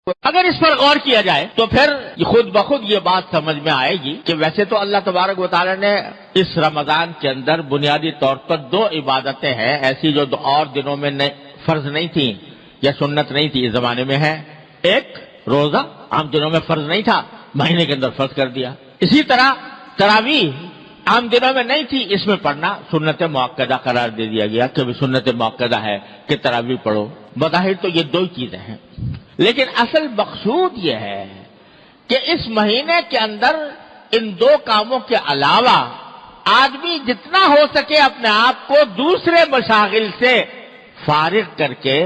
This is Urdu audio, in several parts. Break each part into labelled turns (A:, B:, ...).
A: اگر اس پر غور کیا جائے تو پھر خود بخود یہ بات سمجھ میں آئے گی کہ ویسے تو اللہ تبارک و تعالی نے اس رمضان کے اندر بنیادی طور پر دو عبادتیں ہیں ایسی جو اور دنوں میں فرض نہیں تھیں یا سنت نہیں تھی، اس زمانے میں ہے۔ ایک روزہ عام دنوں میں فرض نہیں تھا، مہینے کے اندر فرض کر دیا۔ اسی طرح تراویح عام دنوں میں نہیں تھی، اس میں پڑھنا سنت مؤکدہ قرار دے دیا گیا کہ سنت مؤکدہ ہے کہ تراویح پڑھو۔ بظاہر تو یہ دو ہی چیزیں ہیں، لیکن اصل مقصود یہ ہے کہ اس مہینے کے اندر ان دو کاموں کے علاوہ آدمی جتنا ہو سکے اپنے آپ کو دوسرے مشاغل سے فارغ کر کے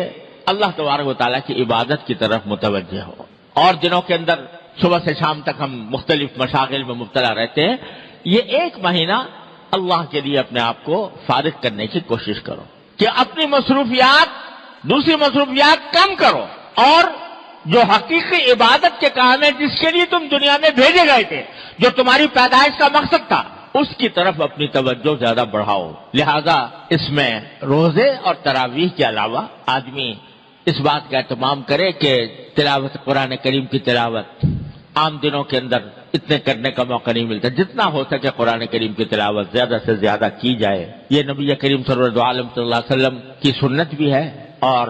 A: اللہ تبارک و تعالیٰ کی عبادت کی طرف متوجہ ہو۔ اور دنوں کے اندر صبح سے شام تک ہم مختلف مشاغل میں مبتلا رہتے ہیں، یہ ایک مہینہ اللہ کے لیے اپنے آپ کو فارغ کرنے کی کوشش کرو کہ اپنی مصروفیات دوسری مصروفیات کم کرو، اور جو حقیقی عبادت کے کام ہے جس کے لیے تم دنیا میں بھیجے گئے تھے، جو تمہاری پیدائش کا مقصد تھا، اس کی طرف اپنی توجہ زیادہ بڑھاؤ۔ لہذا اس میں روزے اور تراویح کے علاوہ آدمی اس بات کا اہتمام کرے کہ تلاوت قرآن کریم کی تلاوت عام دنوں کے اندر اتنے کرنے کا موقع نہیں ملتا، جتنا ہو سکے قرآن کریم کی تلاوت زیادہ سے زیادہ کی جائے۔ یہ نبی کریم صلی اللہ علیہ وسلم کی سنت بھی ہے، اور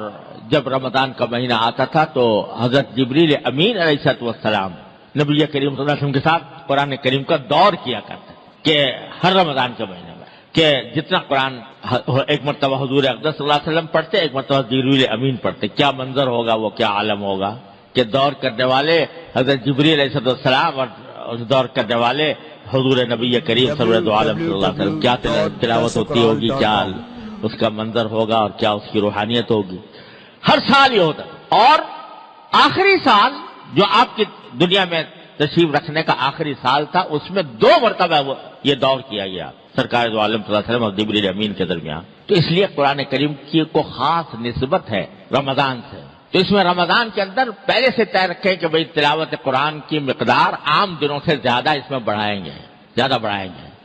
A: جب رمضان کا مہینہ آتا تھا تو حضرت جبریل امین علیہ السلام نبی کریم صلی اللہ علیہ وسلم کے ساتھ قرآن کریم کا دور کیا کرتے کہ ہر رمضان کے مہینے میں کہ جتنا قرآن ایک مرتبہ حضور اقدس صلی اللہ علیہ وسلم پڑھتے، ایک مرتبہ جبریل امین پڑھتے، کیا منظر ہوگا، وہ کیا عالم ہوگا کہ دور کرنے والے حضرت جبریل علیہ السلام اور دور کرنے والے حضور نبی کریم صلی اللہ علیہ وسلم کیا تلاوت ہوتی ہوگی، کیا اس کا منظر ہوگا اور کیا اس کی روحانیت ہوگی۔ ہر سال یہ ہوتا، اور آخری سال جو آپ کی دنیا میں تشریف رکھنے کا آخری سال تھا، اس میں 2 مرتبہ یہ دور کیا گیا سرکار دو عالم صلی اللہ علیہ وسلم اور جبریل امین کے درمیان۔ تو اس لیے قرآن کریم کی کو خاص نسبت ہے رمضان سے۔ تو اس میں رمضان کے اندر پہلے سے طے رکھیں کہ بھئی تلاوت قرآن کی مقدار عام دنوں سے زیادہ اس میں بڑھائیں گے۔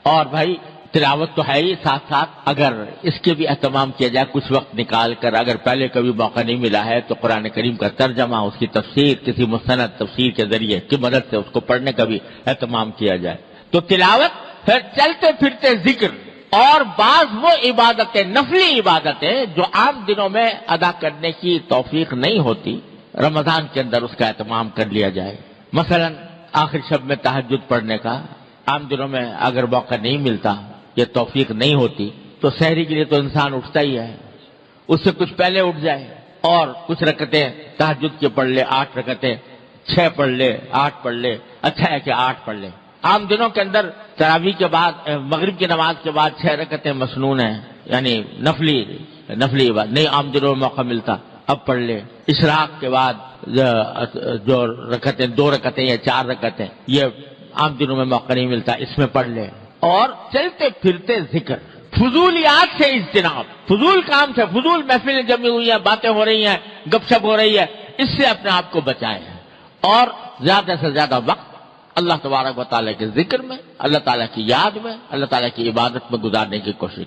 A: اور بھائی تلاوت تو ہے ہی، ساتھ ساتھ اگر اس کے بھی اہتمام کیا جائے کچھ وقت نکال کر، اگر پہلے کبھی موقع نہیں ملا ہے تو قرآن کریم کا ترجمہ، اس کی تفسیر کسی مستند تفسیر کے ذریعے کی مدد سے اس کو پڑھنے کا بھی اہتمام کیا جائے۔ تو تلاوت، پھر چلتے پھرتے ذکر، اور بعض وہ عبادتیں، نفلی عبادتیں جو عام دنوں میں ادا کرنے کی توفیق نہیں ہوتی، رمضان کے اندر اس کا اہتمام کر لیا جائے۔ مثلا آخر شب میں تہجد پڑھنے کا عام دنوں میں اگر موقع نہیں ملتا، یہ توفیق نہیں ہوتی، تو سحری کے لیے تو انسان اٹھتا ہی ہے، اس سے کچھ پہلے اٹھ جائے اور کچھ رکعتیں تہجد کے پڑھ لے، 8 رکعتیں، 6 پڑھ لے، 8 پڑھ لے، اچھا ہے کہ 8 پڑھ لے۔ عام دنوں کے اندر تراویح کے بعد، مغرب کی نماز کے بعد 6 رکعتیں مسنون ہیں، یعنی نفلی عبادت نہیں عام دنوں میں موقع ملتا، اب پڑھ لے۔ اشراق کے بعد جو رکعتیں، 2 رکعتیں یا 4 رکعتیں، یہ عام دنوں میں موقع نہیں ملتا، اس میں پڑھ لے۔ اور چلتے پھرتے ذکر، فضولیات سے اجتناب، فضول کام سے، فضول محفلیں جمی ہوئی ہیں، باتیں ہو رہی ہیں، گپ شپ ہو رہی ہے، اس سے اپنے آپ کو بچائیں، اور زیادہ سے زیادہ وقت اللہ تبارک و تعالیٰ کے ذکر میں، اللہ تعالیٰ کی یاد میں، اللہ تعالیٰ کی عبادت میں گزارنے کی کوشش